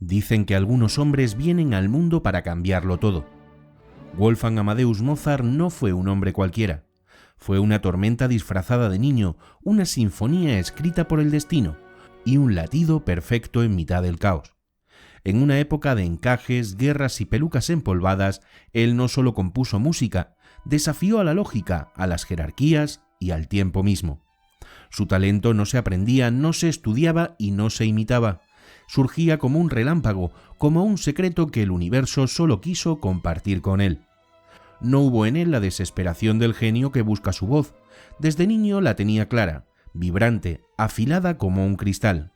Dicen que algunos hombres vienen al mundo para cambiarlo todo. Wolfgang Amadeus Mozart no fue un hombre cualquiera. Fue una tormenta disfrazada de niño, una sinfonía escrita por el destino y un latido perfecto en mitad del caos. En una época de encajes, guerras y pelucas empolvadas, él no solo compuso música, desafió a la lógica, a las jerarquías y al tiempo mismo. Su talento no se aprendía, no se estudiaba y no se imitaba. Surgía como un relámpago, como un secreto que el universo solo quiso compartir con él. No hubo en él la desesperación del genio que busca su voz. Desde niño la tenía clara, vibrante, afilada como un cristal.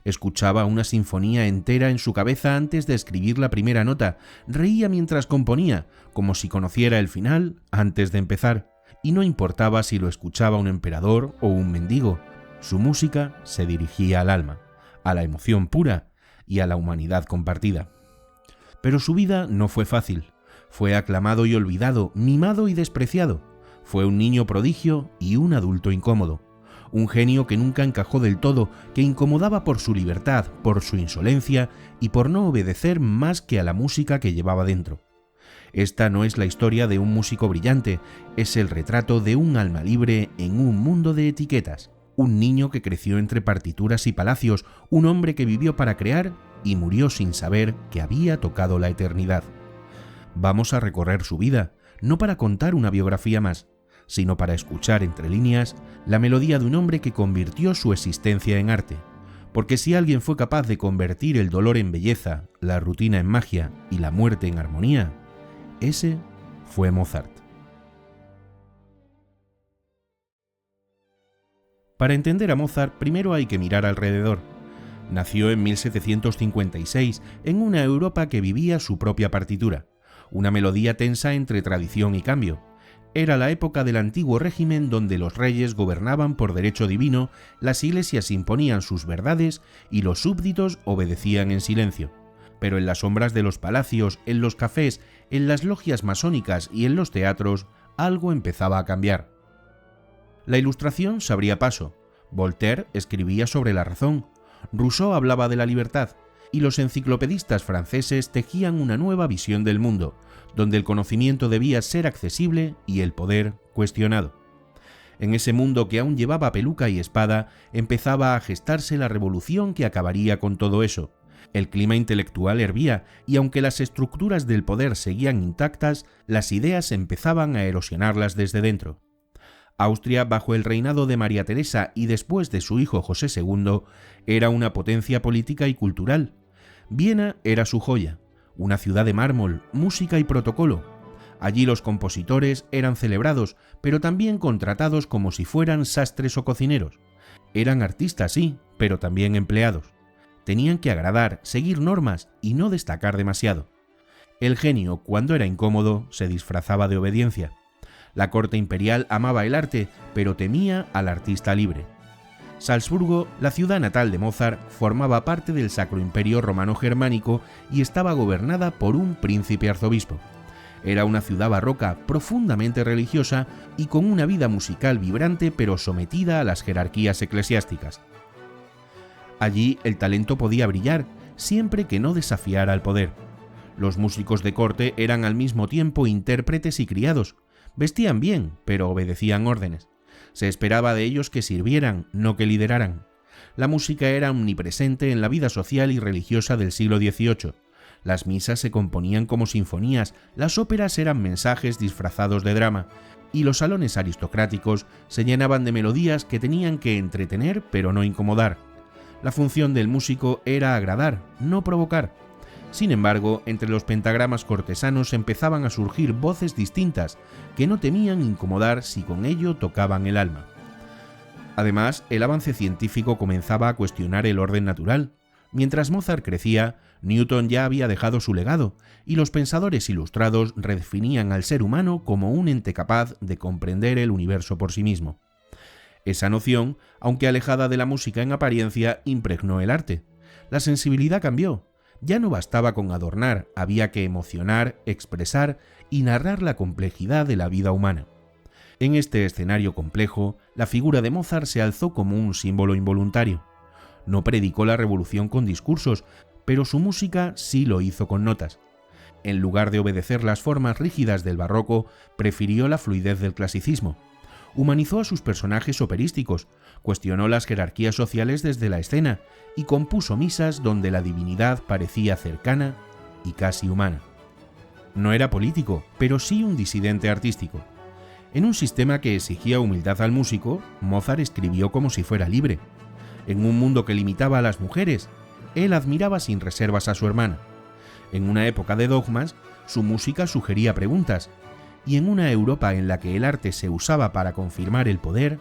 Escuchaba una sinfonía entera en su cabeza antes de escribir la primera nota, reía mientras componía, como si conociera el final antes de empezar, y no importaba si lo escuchaba un emperador o un mendigo, su música se dirigía al alma, a la emoción pura y a la humanidad compartida. Pero su vida no fue fácil. Fue aclamado y olvidado, mimado y despreciado. Fue un niño prodigio y un adulto incómodo. Un genio que nunca encajó del todo, que incomodaba por su libertad, por su insolencia y por no obedecer más que a la música que llevaba dentro. Esta no es la historia de un músico brillante, es el retrato de un alma libre en un mundo de etiquetas. Un niño que creció entre partituras y palacios, un hombre que vivió para crear y murió sin saber que había tocado la eternidad. Vamos a recorrer su vida, no para contar una biografía más, sino para escuchar entre líneas la melodía de un hombre que convirtió su existencia en arte. Porque si alguien fue capaz de convertir el dolor en belleza, la rutina en magia y la muerte en armonía, ese fue Mozart. Para entender a Mozart, primero hay que mirar alrededor. Nació en 1756 en una Europa que vivía su propia partitura, una melodía tensa entre tradición y cambio. Era la época del antiguo régimen donde los reyes gobernaban por derecho divino, las iglesias imponían sus verdades y los súbditos obedecían en silencio. Pero en las sombras de los palacios, en los cafés, en las logias masónicas y en los teatros, algo empezaba a cambiar. La Ilustración se abría paso, Voltaire escribía sobre la razón, Rousseau hablaba de la libertad, y los enciclopedistas franceses tejían una nueva visión del mundo, donde el conocimiento debía ser accesible y el poder cuestionado. En ese mundo que aún llevaba peluca y espada, empezaba a gestarse la revolución que acabaría con todo eso. El clima intelectual hervía, y aunque las estructuras del poder seguían intactas, las ideas empezaban a erosionarlas desde dentro. Austria, bajo el reinado de María Teresa y después de su hijo José II, era una potencia política y cultural. Viena era su joya, una ciudad de mármol, música y protocolo. Allí los compositores eran celebrados, pero también contratados como si fueran sastres o cocineros. Eran artistas, sí, pero también empleados. Tenían que agradar, seguir normas y no destacar demasiado. El genio, cuando era incómodo, se disfrazaba de obediencia. La corte imperial amaba el arte, pero temía al artista libre. Salzburgo, la ciudad natal de Mozart, formaba parte del Sacro Imperio Romano-Germánico y estaba gobernada por un príncipe arzobispo. Era una ciudad barroca, profundamente religiosa y con una vida musical vibrante pero sometida a las jerarquías eclesiásticas. Allí el talento podía brillar, siempre que no desafiara al poder. Los músicos de corte eran al mismo tiempo intérpretes y criados. Vestían bien, pero obedecían órdenes. Se esperaba de ellos que sirvieran, no que lideraran. La música era omnipresente en la vida social y religiosa del siglo XVIII. Las misas se componían como sinfonías, las óperas eran mensajes disfrazados de drama, y los salones aristocráticos se llenaban de melodías que tenían que entretener pero no incomodar. La función del músico era agradar, no provocar. Sin embargo, entre los pentagramas cortesanos empezaban a surgir voces distintas que no temían incomodar si con ello tocaban el alma. Además, el avance científico comenzaba a cuestionar el orden natural. Mientras Mozart crecía, Newton ya había dejado su legado, y los pensadores ilustrados redefinían al ser humano como un ente capaz de comprender el universo por sí mismo. Esa noción, aunque alejada de la música en apariencia, impregnó el arte. La sensibilidad cambió. Ya no bastaba con adornar, había que emocionar, expresar y narrar la complejidad de la vida humana. En este escenario complejo, la figura de Mozart se alzó como un símbolo involuntario. No predicó la revolución con discursos, pero su música sí lo hizo con notas. En lugar de obedecer las formas rígidas del barroco, prefirió la fluidez del clasicismo. Humanizó a sus personajes operísticos, cuestionó las jerarquías sociales desde la escena y compuso misas donde la divinidad parecía cercana y casi humana. No era político, pero sí un disidente artístico. En un sistema que exigía humildad al músico, Mozart escribió como si fuera libre. En un mundo que limitaba a las mujeres, él admiraba sin reservas a su hermana. En una época de dogmas, su música sugería preguntas, y en una Europa en la que el arte se usaba para confirmar el poder,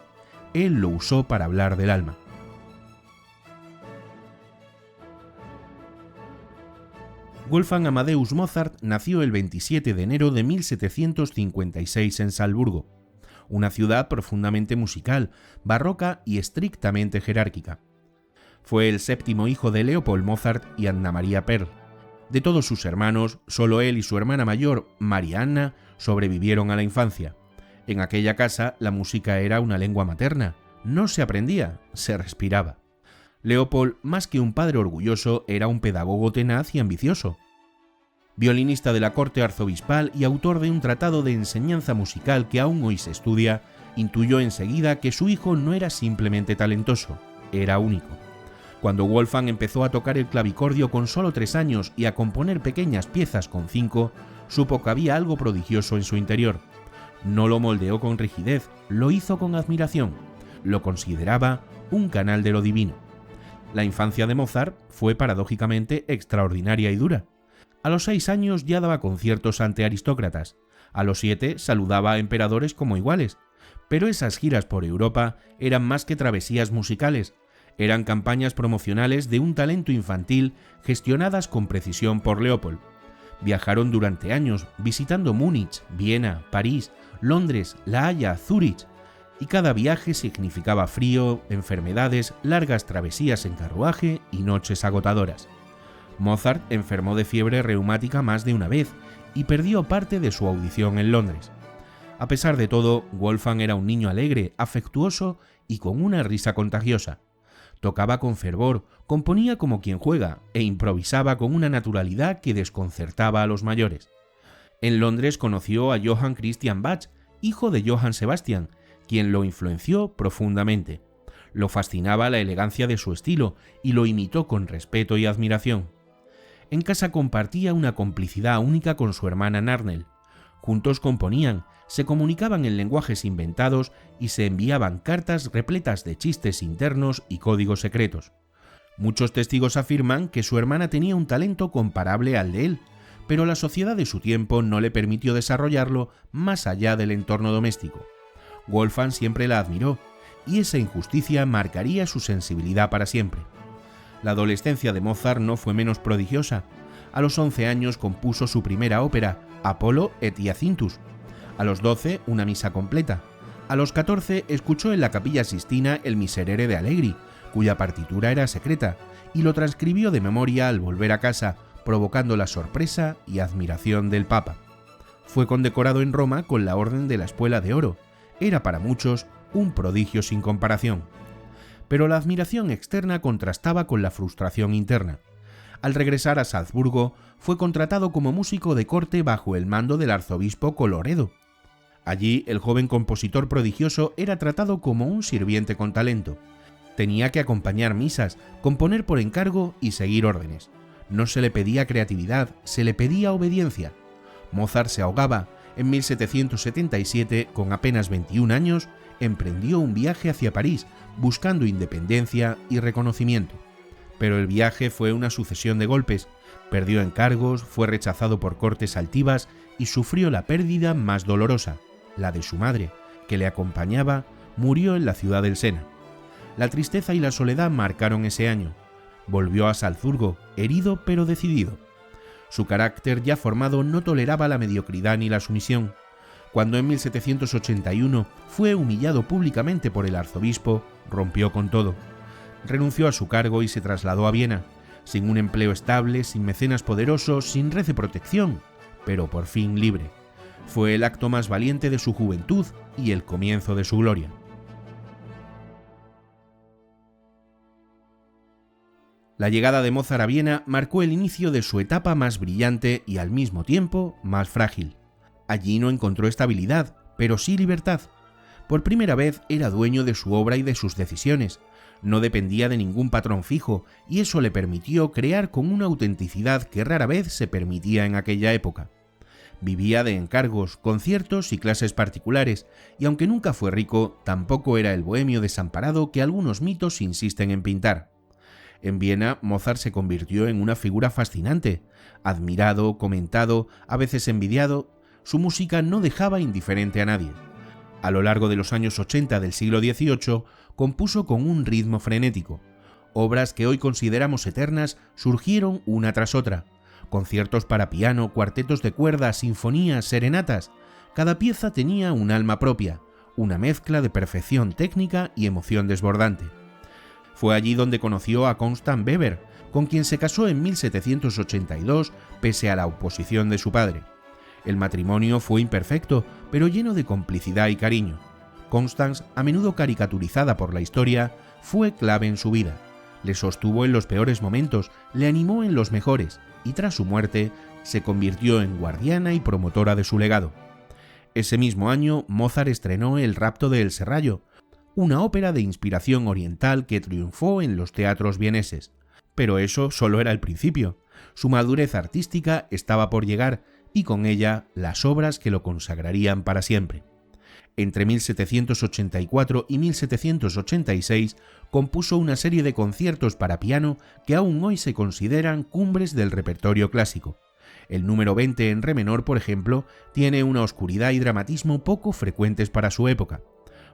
él lo usó para hablar del alma. Wolfgang Amadeus Mozart nació el 27 de enero de 1756 en Salzburgo, una ciudad profundamente musical, barroca y estrictamente jerárquica. Fue el séptimo hijo de Leopold Mozart y Anna Maria Perl. De todos sus hermanos, solo él y su hermana mayor, María Anna, sobrevivieron a la infancia. En aquella casa la música era una lengua materna, no se aprendía, se respiraba. Leopold, más que un padre orgulloso, era un pedagogo tenaz y ambicioso. Violinista de la corte arzobispal y autor de un tratado de enseñanza musical que aún hoy se estudia, intuyó enseguida que su hijo no era simplemente talentoso, era único. Cuando Wolfgang empezó a tocar el clavicordio con solo 3 años y a componer pequeñas piezas con 5, supo que había algo prodigioso en su interior. No lo moldeó con rigidez, lo hizo con admiración. Lo consideraba un canal de lo divino. La infancia de Mozart fue paradójicamente extraordinaria y dura. A los 6 años ya daba conciertos ante aristócratas. A los 7 saludaba a emperadores como iguales. Pero esas giras por Europa eran más que travesías musicales. Eran campañas promocionales de un talento infantil gestionadas con precisión por Leopold. Viajaron durante años visitando Múnich, Viena, París, Londres, La Haya, Zúrich, y cada viaje significaba frío, enfermedades, largas travesías en carruaje y noches agotadoras. Mozart enfermó de fiebre reumática más de una vez y perdió parte de su audición en Londres. A pesar de todo, Wolfgang era un niño alegre, afectuoso y con una risa contagiosa. Tocaba con fervor, componía como quien juega e improvisaba con una naturalidad que desconcertaba a los mayores. En Londres conoció a Johann Christian Bach, hijo de Johann Sebastian, quien lo influenció profundamente. Lo fascinaba la elegancia de su estilo y lo imitó con respeto y admiración. En casa compartía una complicidad única con su hermana Narnel. Juntos componían, se comunicaban en lenguajes inventados y se enviaban cartas repletas de chistes internos y códigos secretos. Muchos testigos afirman que su hermana tenía un talento comparable al de él, pero la sociedad de su tiempo no le permitió desarrollarlo más allá del entorno doméstico. Wolfgang siempre la admiró, y esa injusticia marcaría su sensibilidad para siempre. La adolescencia de Mozart no fue menos prodigiosa. A los 11 años compuso su primera ópera, Apollo et Hyacinthus. A los 12, una misa completa. A los 14, escuchó en la Capilla Sistina el Miserere de Allegri, cuya partitura era secreta, y lo transcribió de memoria al volver a casa, provocando la sorpresa y admiración del Papa. Fue condecorado en Roma con la Orden de la Espuela de Oro. Era para muchos un prodigio sin comparación. Pero la admiración externa contrastaba con la frustración interna. Al regresar a Salzburgo, fue contratado como músico de corte bajo el mando del arzobispo Colloredo. Allí, el joven compositor prodigioso era tratado como un sirviente con talento. Tenía que acompañar misas, componer por encargo y seguir órdenes. No se le pedía creatividad, se le pedía obediencia. Mozart se ahogaba. En 1777, con apenas 21 años, emprendió un viaje hacia París, buscando independencia y reconocimiento. Pero el viaje fue una sucesión de golpes. Perdió encargos, fue rechazado por cortes altivas y sufrió la pérdida más dolorosa, la de su madre, que le acompañaba, murió en la ciudad del Sena. La tristeza y la soledad marcaron ese año. Volvió a Salzburgo, herido pero decidido. Su carácter ya formado no toleraba la mediocridad ni la sumisión. Cuando en 1781 fue humillado públicamente por el arzobispo, rompió con todo. Renunció a su cargo y se trasladó a Viena, sin un empleo estable, sin mecenas poderosos, sin red de protección, pero por fin libre. Fue el acto más valiente de su juventud y el comienzo de su gloria. La llegada de Mozart a Viena marcó el inicio de su etapa más brillante y al mismo tiempo más frágil. Allí no encontró estabilidad, pero sí libertad. Por primera vez era dueño de su obra y de sus decisiones. No dependía de ningún patrón fijo y eso le permitió crear con una autenticidad que rara vez se permitía en aquella época. Vivía de encargos, conciertos y clases particulares, y aunque nunca fue rico, tampoco era el bohemio desamparado que algunos mitos insisten en pintar. En Viena, Mozart se convirtió en una figura fascinante, admirado, comentado, a veces envidiado. Su música no dejaba indiferente a nadie. A lo largo de los años 80 del siglo XVIII, compuso con un ritmo frenético. Obras que hoy consideramos eternas surgieron una tras otra. Conciertos para piano, cuartetos de cuerda, sinfonías, serenatas. Cada pieza tenía un alma propia, una mezcla de perfección técnica y emoción desbordante. Fue allí donde conoció a Constant Weber, con quien se casó en 1782 pese a la oposición de su padre. El matrimonio fue imperfecto, pero lleno de complicidad y cariño. Constance, a menudo caricaturizada por la historia, fue clave en su vida. Le sostuvo en los peores momentos, le animó en los mejores, y tras su muerte, se convirtió en guardiana y promotora de su legado. Ese mismo año, Mozart estrenó El rapto de El Serrallo, una ópera de inspiración oriental que triunfó en los teatros vieneses. Pero eso solo era el principio. Su madurez artística estaba por llegar, y con ella las obras que lo consagrarían para siempre. Entre 1784 y 1786 compuso una serie de conciertos para piano que aún hoy se consideran cumbres del repertorio clásico. El número 20 en re menor, por ejemplo, tiene una oscuridad y dramatismo poco frecuentes para su época.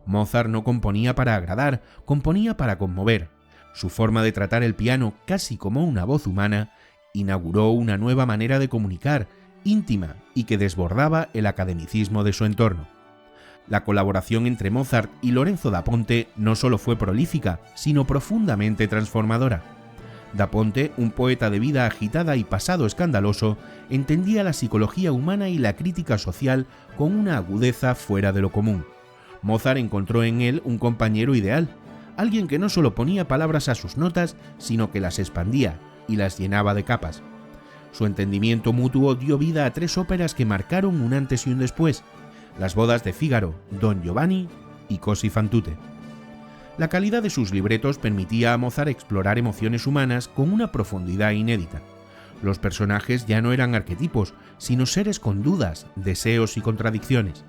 Mozart no componía para agradar, componía para conmover. Su forma de tratar el piano casi como una voz humana inauguró una nueva manera de comunicar, íntima y que desbordaba el academicismo de su entorno. La colaboración entre Mozart y Lorenzo da Ponte no solo fue prolífica, sino profundamente transformadora. Da Ponte, un poeta de vida agitada y pasado escandaloso, entendía la psicología humana y la crítica social con una agudeza fuera de lo común. Mozart encontró en él un compañero ideal, alguien que no solo ponía palabras a sus notas, sino que las expandía y las llenaba de capas. Su entendimiento mutuo dio vida a 3 óperas que marcaron un antes y un después: Las bodas de Fígaro, Don Giovanni y Così fan tutte. La calidad de sus libretos permitía a Mozart explorar emociones humanas con una profundidad inédita. Los personajes ya no eran arquetipos, sino seres con dudas, deseos y contradicciones.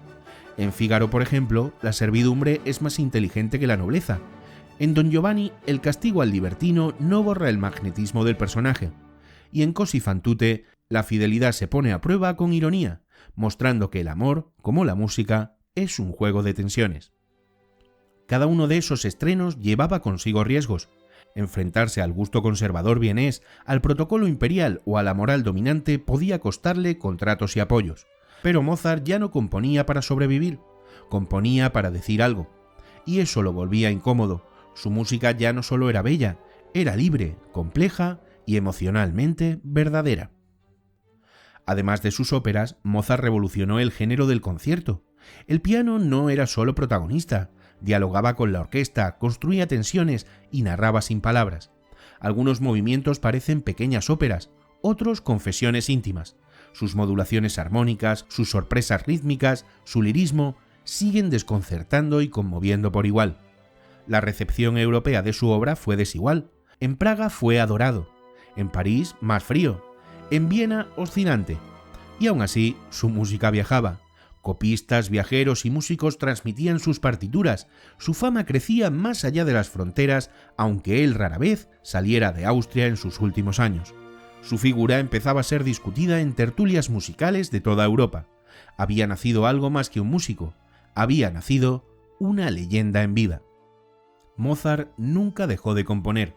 En Fígaro, por ejemplo, la servidumbre es más inteligente que la nobleza. En Don Giovanni, el castigo al libertino no borra el magnetismo del personaje. Y en Così fan tutte, la fidelidad se pone a prueba con ironía, mostrando que el amor, como la música, es un juego de tensiones. Cada uno de esos estrenos llevaba consigo riesgos. Enfrentarse al gusto conservador vienés, al protocolo imperial o a la moral dominante podía costarle contratos y apoyos. Pero Mozart ya no componía para sobrevivir, componía para decir algo. Y eso lo volvía incómodo. Su música ya no solo era bella, era libre, compleja y emocionalmente verdadera. Además de sus óperas, Mozart revolucionó el género del concierto. El piano no era solo protagonista, dialogaba con la orquesta, construía tensiones y narraba sin palabras. Algunos movimientos parecen pequeñas óperas, otros confesiones íntimas. Sus modulaciones armónicas, sus sorpresas rítmicas, su lirismo, siguen desconcertando y conmoviendo por igual. La recepción europea de su obra fue desigual. En Praga fue adorado, en París más frío, en Viena oscilante. Y aún así, su música viajaba. Copistas, viajeros y músicos transmitían sus partituras. Su fama crecía más allá de las fronteras, aunque él rara vez saliera de Austria en sus últimos años. Su figura empezaba a ser discutida en tertulias musicales de toda Europa. Había nacido algo más que un músico. Había nacido una leyenda en vida. Mozart nunca dejó de componer,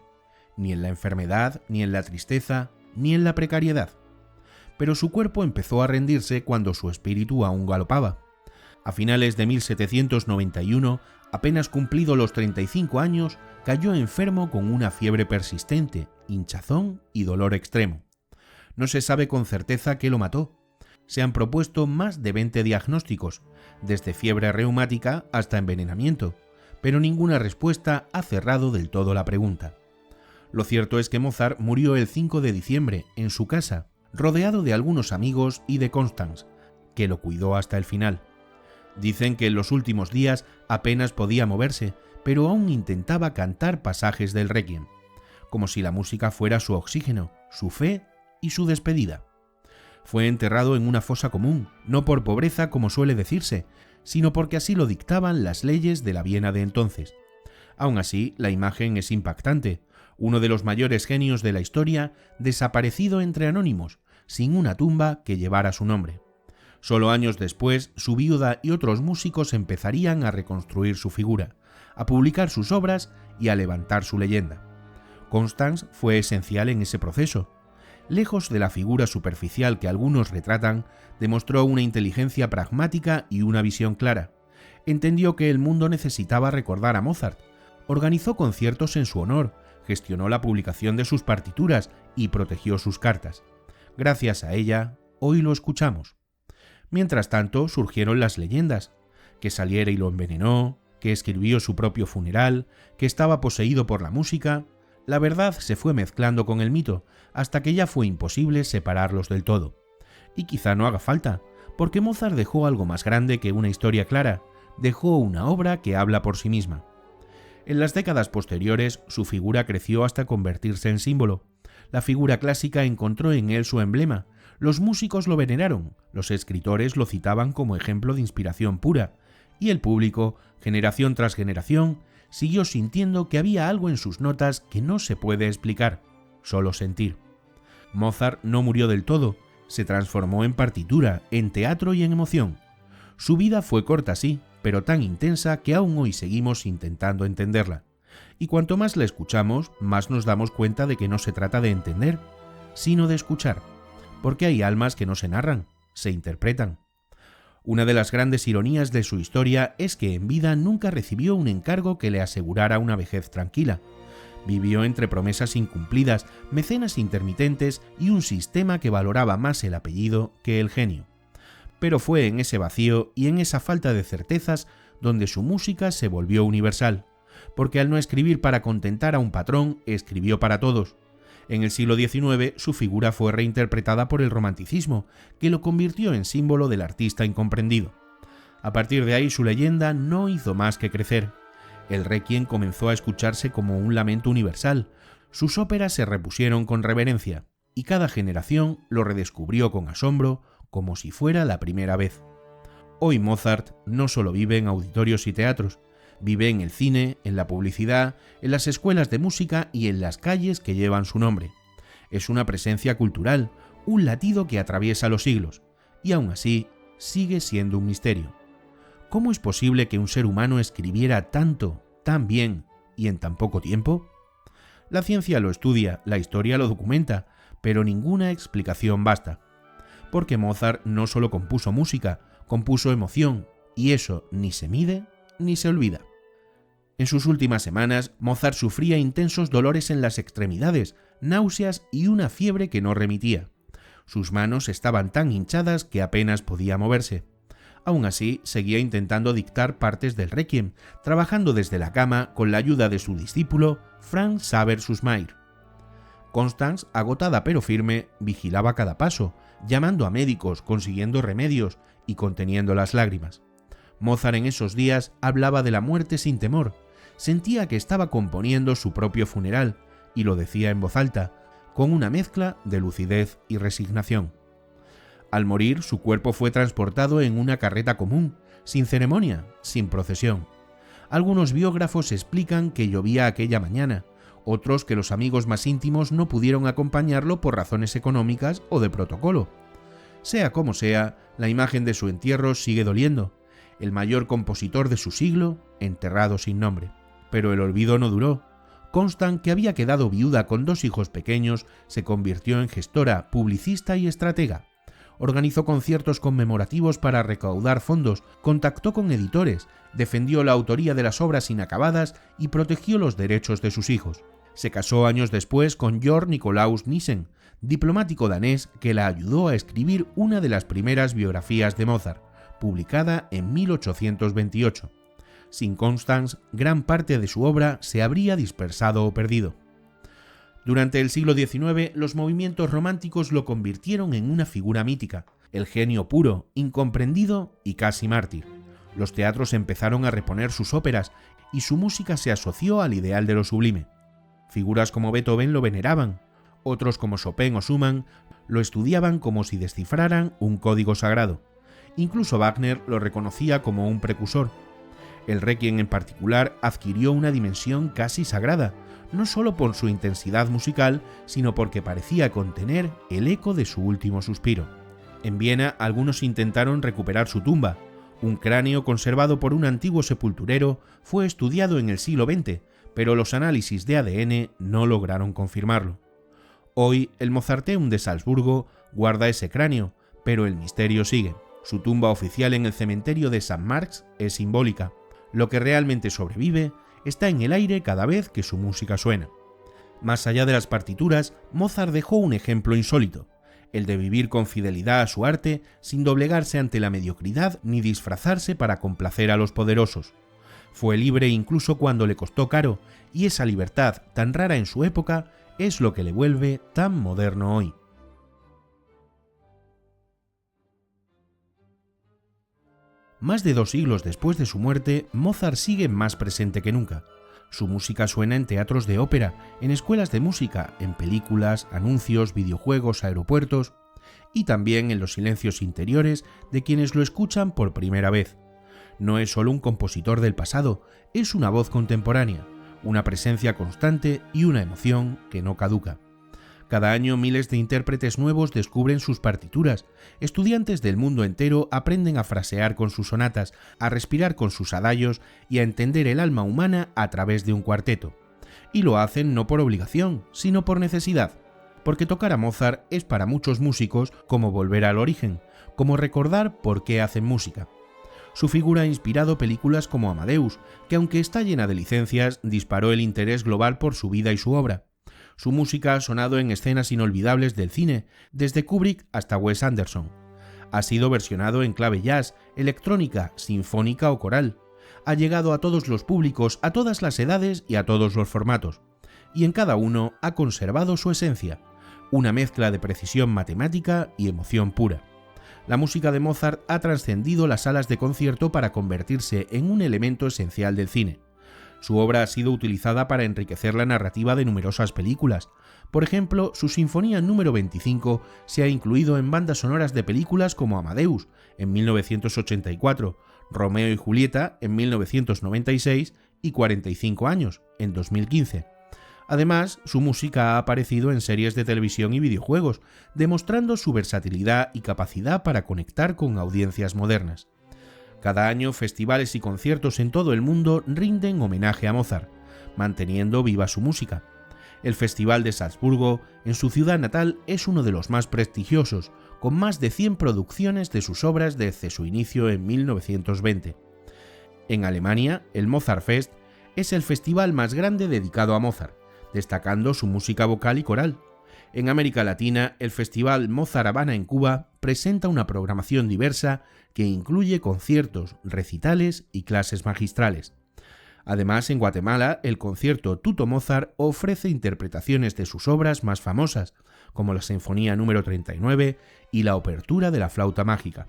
ni en la enfermedad, ni en la tristeza, ni en la precariedad. Pero su cuerpo empezó a rendirse cuando su espíritu aún galopaba. A finales de 1791, apenas cumplido los 35 años, cayó enfermo con una fiebre persistente, hinchazón y dolor extremo. No se sabe con certeza qué lo mató. Se han propuesto más de 20 diagnósticos, desde fiebre reumática hasta envenenamiento, pero ninguna respuesta ha cerrado del todo la pregunta. Lo cierto es que Mozart murió el 5 de diciembre en su casa, rodeado de algunos amigos y de Constance, que lo cuidó hasta el final. Dicen que en los últimos días apenas podía moverse, pero aún intentaba cantar pasajes del Requiem, como si la música fuera su oxígeno, su fe y su despedida. Fue enterrado en una fosa común, no por pobreza como suele decirse, sino porque así lo dictaban las leyes de la Viena de entonces. Aún así, la imagen es impactante. Uno de los mayores genios de la historia, desaparecido entre anónimos, sin una tumba que llevara su nombre. Solo años después, su viuda y otros músicos empezarían a reconstruir su figura, a publicar sus obras y a levantar su leyenda. Constance fue esencial en ese proceso. Lejos de la figura superficial que algunos retratan, demostró una inteligencia pragmática y una visión clara. Entendió que el mundo necesitaba recordar a Mozart. Organizó conciertos en su honor, gestionó la publicación de sus partituras y protegió sus cartas. Gracias a ella, hoy lo escuchamos. Mientras tanto, surgieron las leyendas, que Salieri lo envenenó, que escribió su propio funeral, que estaba poseído por la música. La verdad se fue mezclando con el mito, hasta que ya fue imposible separarlos del todo. Y quizá no haga falta, porque Mozart dejó algo más grande que una historia clara, dejó una obra que habla por sí misma. En las décadas posteriores, su figura creció hasta convertirse en símbolo. La figura clásica encontró en él su emblema. Los músicos lo veneraron, los escritores lo citaban como ejemplo de inspiración pura, y el público, generación tras generación, siguió sintiendo que había algo en sus notas que no se puede explicar, solo sentir. Mozart no murió del todo, se transformó en partitura, en teatro y en emoción. Su vida fue corta, sí, pero tan intensa que aún hoy seguimos intentando entenderla. Y cuanto más la escuchamos, más nos damos cuenta de que no se trata de entender, sino de escuchar. Porque hay almas que no se narran, se interpretan. Una de las grandes ironías de su historia es que en vida nunca recibió un encargo que le asegurara una vejez tranquila. Vivió entre promesas incumplidas, mecenas intermitentes y un sistema que valoraba más el apellido que el genio. Pero fue en ese vacío y en esa falta de certezas donde su música se volvió universal, porque al no escribir para contentar a un patrón, escribió para todos. En el siglo XIX, su figura fue reinterpretada por el romanticismo, que lo convirtió en símbolo del artista incomprendido. A partir de ahí, su leyenda no hizo más que crecer. El Requiem comenzó a escucharse como un lamento universal, sus óperas se repusieron con reverencia, y cada generación lo redescubrió con asombro, como si fuera la primera vez. Hoy Mozart no solo vive en auditorios y teatros, vive en el cine, en la publicidad, en las escuelas de música y en las calles que llevan su nombre. Es una presencia cultural, un latido que atraviesa los siglos, y aún así sigue siendo un misterio. ¿Cómo es posible que un ser humano escribiera tanto, tan bien y en tan poco tiempo? La ciencia lo estudia, la historia lo documenta, pero ninguna explicación basta. Porque Mozart no solo compuso música, compuso emoción, y eso ni se mide ni se olvida. En sus últimas semanas, Mozart sufría intensos dolores en las extremidades, náuseas y una fiebre que no remitía. Sus manos estaban tan hinchadas que apenas podía moverse. Aún así, seguía intentando dictar partes del Requiem, trabajando desde la cama con la ayuda de su discípulo, Franz Xaver-Süssmayr. Constance, agotada pero firme, vigilaba cada paso, llamando a médicos, consiguiendo remedios y conteniendo las lágrimas. Mozart en esos días hablaba de la muerte sin temor, sentía que estaba componiendo su propio funeral y lo decía en voz alta, con una mezcla de lucidez y resignación. Al morir, su cuerpo fue transportado en una carreta común, sin ceremonia, sin procesión. Algunos biógrafos explican que llovía aquella mañana, otros que los amigos más íntimos no pudieron acompañarlo por razones económicas o de protocolo. Sea como sea, la imagen de su entierro sigue doliendo. El mayor compositor de su siglo, enterrado sin nombre. Pero el olvido no duró. Constance, que había quedado viuda con 2 hijos pequeños, se convirtió en gestora, publicista y estratega. Organizó conciertos conmemorativos para recaudar fondos, contactó con editores, defendió la autoría de las obras inacabadas y protegió los derechos de sus hijos. Se casó años después con Georg Nicolaus Nissen, diplomático danés que la ayudó a escribir una de las primeras biografías de Mozart, publicada en 1828. Sin Constance, gran parte de su obra se habría dispersado o perdido. Durante el siglo XIX, los movimientos románticos lo convirtieron en una figura mítica, el genio puro, incomprendido y casi mártir. Los teatros empezaron a reponer sus óperas y su música se asoció al ideal de lo sublime. Figuras como Beethoven lo veneraban, otros como Chopin o Schumann lo estudiaban como si descifraran un código sagrado. Incluso Wagner lo reconocía como un precursor. El Requiem en particular adquirió una dimensión casi sagrada, no solo por su intensidad musical, sino porque parecía contener el eco de su último suspiro. En Viena, algunos intentaron recuperar su tumba. Un cráneo conservado por un antiguo sepulturero fue estudiado en el siglo XX, pero los análisis de ADN no lograron confirmarlo. Hoy, el Mozarteum de Salzburgo guarda ese cráneo, pero el misterio sigue. Su tumba oficial en el cementerio de St. Marx es simbólica. Lo que realmente sobrevive está en el aire cada vez que su música suena. Más allá de las partituras, Mozart dejó un ejemplo insólito, el de vivir con fidelidad a su arte sin doblegarse ante la mediocridad ni disfrazarse para complacer a los poderosos. Fue libre incluso cuando le costó caro, y esa libertad tan rara en su época es lo que le vuelve tan moderno hoy. Más de 2 siglos después de su muerte, Mozart sigue más presente que nunca. Su música suena en teatros de ópera, en escuelas de música, en películas, anuncios, videojuegos, aeropuertos y también en los silencios interiores de quienes lo escuchan por primera vez. No es solo un compositor del pasado, es una voz contemporánea, una presencia constante y una emoción que no caduca. Cada año miles de intérpretes nuevos descubren sus partituras, estudiantes del mundo entero aprenden a frasear con sus sonatas, a respirar con sus adagios y a entender el alma humana a través de un cuarteto. Y lo hacen no por obligación, sino por necesidad, porque tocar a Mozart es para muchos músicos como volver al origen, como recordar por qué hacen música. Su figura ha inspirado películas como Amadeus, que aunque está llena de licencias, disparó el interés global por su vida y su obra. Su música ha sonado en escenas inolvidables del cine, desde Kubrick hasta Wes Anderson. Ha sido versionado en clave jazz, electrónica, sinfónica o coral. Ha llegado a todos los públicos, a todas las edades y a todos los formatos. Y en cada uno ha conservado su esencia, una mezcla de precisión matemática y emoción pura. La música de Mozart ha trascendido las salas de concierto para convertirse en un elemento esencial del cine. Su obra ha sido utilizada para enriquecer la narrativa de numerosas películas. Por ejemplo, su Sinfonía número 25 se ha incluido en bandas sonoras de películas como Amadeus, en 1984, Romeo y Julieta, en 1996 y 45 años, en 2015. Además, su música ha aparecido en series de televisión y videojuegos, demostrando su versatilidad y capacidad para conectar con audiencias modernas. Cada año, festivales y conciertos en todo el mundo rinden homenaje a Mozart, manteniendo viva su música. El Festival de Salzburgo, en su ciudad natal, es uno de los más prestigiosos, con más de 100 producciones de sus obras desde su inicio en 1920. En Alemania, el Mozartfest es el festival más grande dedicado a Mozart, destacando su música vocal y coral. En América Latina, el Festival Mozart Habana en Cuba presenta una programación diversa que incluye conciertos, recitales y clases magistrales. Además, en Guatemala, el concierto Tuto Mozart ofrece interpretaciones de sus obras más famosas, como la Sinfonía número 39 y la Obertura de la Flauta Mágica.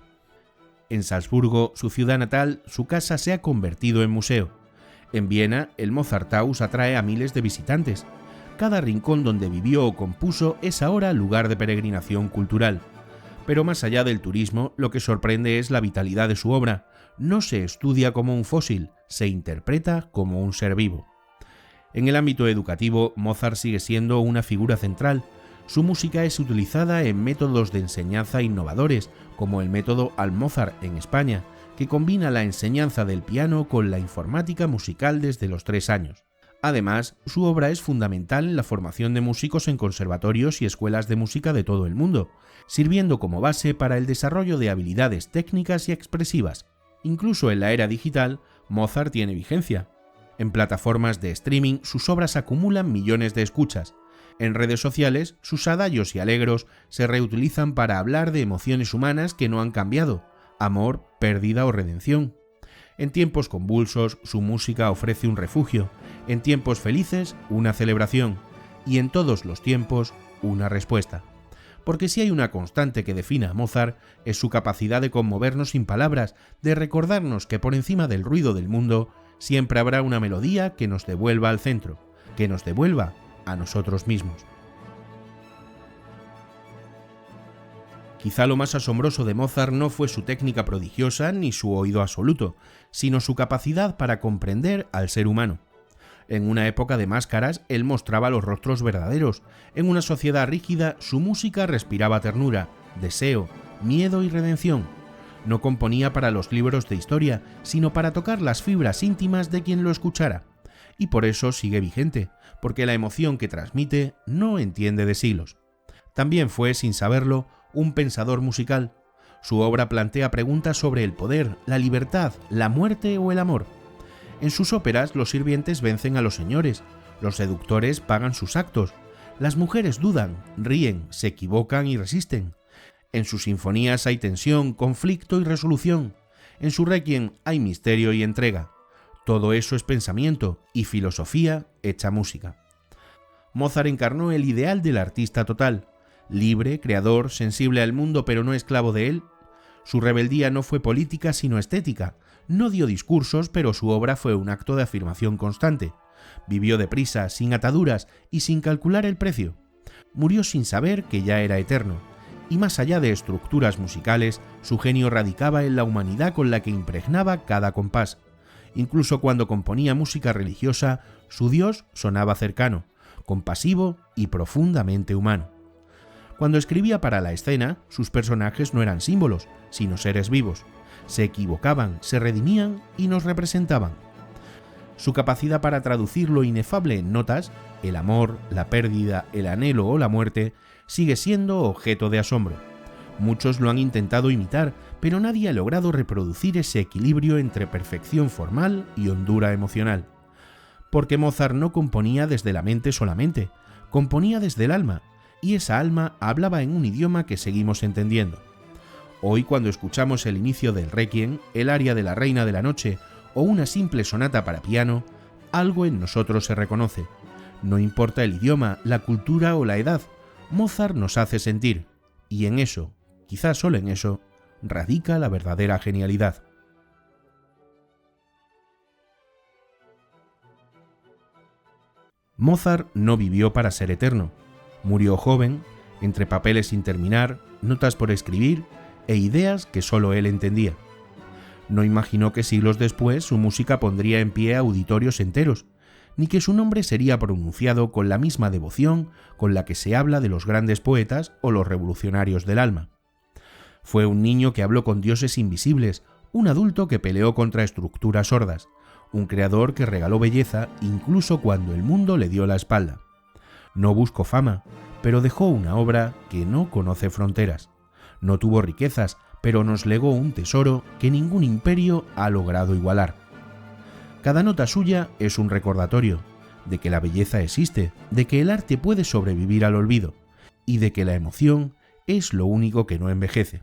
En Salzburgo, su ciudad natal, su casa se ha convertido en museo. En Viena, el Mozarthaus atrae a miles de visitantes. Cada rincón donde vivió o compuso es ahora lugar de peregrinación cultural. Pero más allá del turismo, lo que sorprende es la vitalidad de su obra. No se estudia como un fósil, se interpreta como un ser vivo. En el ámbito educativo, Mozart sigue siendo una figura central. Su música es utilizada en métodos de enseñanza innovadores, como el método Al-Mozart en España, que combina la enseñanza del piano con la informática musical desde los 3 años. Además, su obra es fundamental en la formación de músicos en conservatorios y escuelas de música de todo el mundo, sirviendo como base para el desarrollo de habilidades técnicas y expresivas. Incluso en la era digital, Mozart tiene vigencia. En plataformas de streaming, sus obras acumulan millones de escuchas. En redes sociales, sus adagios y alegros se reutilizan para hablar de emociones humanas que no han cambiado: amor, pérdida o redención. En tiempos convulsos, su música ofrece un refugio, en tiempos felices, una celebración, y en todos los tiempos una respuesta. Porque si hay una constante que define a Mozart es su capacidad de conmovernos sin palabras, de recordarnos que por encima del ruido del mundo siempre habrá una melodía que nos devuelva al centro, que nos devuelva a nosotros mismos. Quizá lo más asombroso de Mozart no fue su técnica prodigiosa ni su oído absoluto, sino su capacidad para comprender al ser humano. En una época de máscaras, él mostraba los rostros verdaderos. En una sociedad rígida, su música respiraba ternura, deseo, miedo y redención. No componía para los libros de historia, sino para tocar las fibras íntimas de quien lo escuchara. Y por eso sigue vigente, porque la emoción que transmite no entiende de siglos. También fue, sin saberlo, un pensador musical. Su obra plantea preguntas sobre el poder, la libertad, la muerte o el amor. En sus óperas los sirvientes vencen a los señores, los seductores pagan sus actos, las mujeres dudan, ríen, se equivocan y resisten. En sus sinfonías hay tensión, conflicto y resolución. En su requiem hay misterio y entrega. Todo eso es pensamiento y filosofía hecha música. Mozart encarnó el ideal del artista total, libre, creador, sensible al mundo pero no esclavo de él. Su rebeldía no fue política sino estética. No dio discursos, pero su obra fue un acto de afirmación constante. Vivió deprisa, sin ataduras y sin calcular el precio. Murió sin saber que ya era eterno. Y más allá de estructuras musicales, su genio radicaba en la humanidad con la que impregnaba cada compás. Incluso cuando componía música religiosa, su Dios sonaba cercano, compasivo y profundamente humano. Cuando escribía para la escena, sus personajes no eran símbolos, sino seres vivos. Se equivocaban, se redimían y nos representaban. Su capacidad para traducir lo inefable en notas, el amor, la pérdida, el anhelo o la muerte, sigue siendo objeto de asombro. Muchos lo han intentado imitar, pero nadie ha logrado reproducir ese equilibrio entre perfección formal y hondura emocional. Porque Mozart no componía desde la mente solamente, componía desde el alma, y esa alma hablaba en un idioma que seguimos entendiendo. Hoy, cuando escuchamos el inicio del Requiem, el aria de la Reina de la Noche o una simple sonata para piano, algo en nosotros se reconoce. No importa el idioma, la cultura o la edad, Mozart nos hace sentir, y en eso, quizás solo en eso, radica la verdadera genialidad. Mozart no vivió para ser eterno. Murió joven, entre papeles sin terminar, notas por escribir e ideas que solo él entendía. No imaginó que siglos después su música pondría en pie auditorios enteros, ni que su nombre sería pronunciado con la misma devoción con la que se habla de los grandes poetas o los revolucionarios del alma. Fue un niño que habló con dioses invisibles, un adulto que peleó contra estructuras sordas, un creador que regaló belleza incluso cuando el mundo le dio la espalda. No buscó fama, pero dejó una obra que no conoce fronteras. No tuvo riquezas, pero nos legó un tesoro que ningún imperio ha logrado igualar. Cada nota suya es un recordatorio de que la belleza existe, de que el arte puede sobrevivir al olvido y de que la emoción es lo único que no envejece.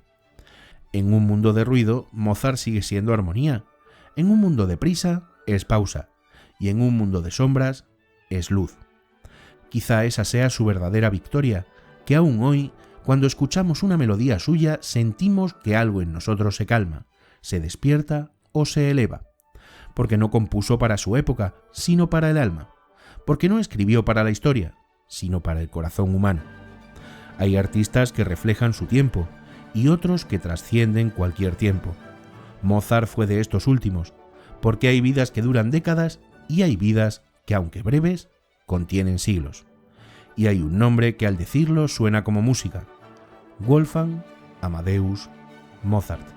En un mundo de ruido, Mozart sigue siendo armonía. En un mundo de prisa, es pausa. Y en un mundo de sombras, es luz. Quizá esa sea su verdadera victoria, que aún hoy, cuando escuchamos una melodía suya, sentimos que algo en nosotros se calma, se despierta o se eleva. Porque no compuso para su época, sino para el alma. Porque no escribió para la historia, sino para el corazón humano. Hay artistas que reflejan su tiempo y otros que trascienden cualquier tiempo. Mozart fue de estos últimos, porque hay vidas que duran décadas y hay vidas que, aunque breves, contienen siglos. Y hay un nombre que al decirlo suena como música: Wolfgang Amadeus Mozart.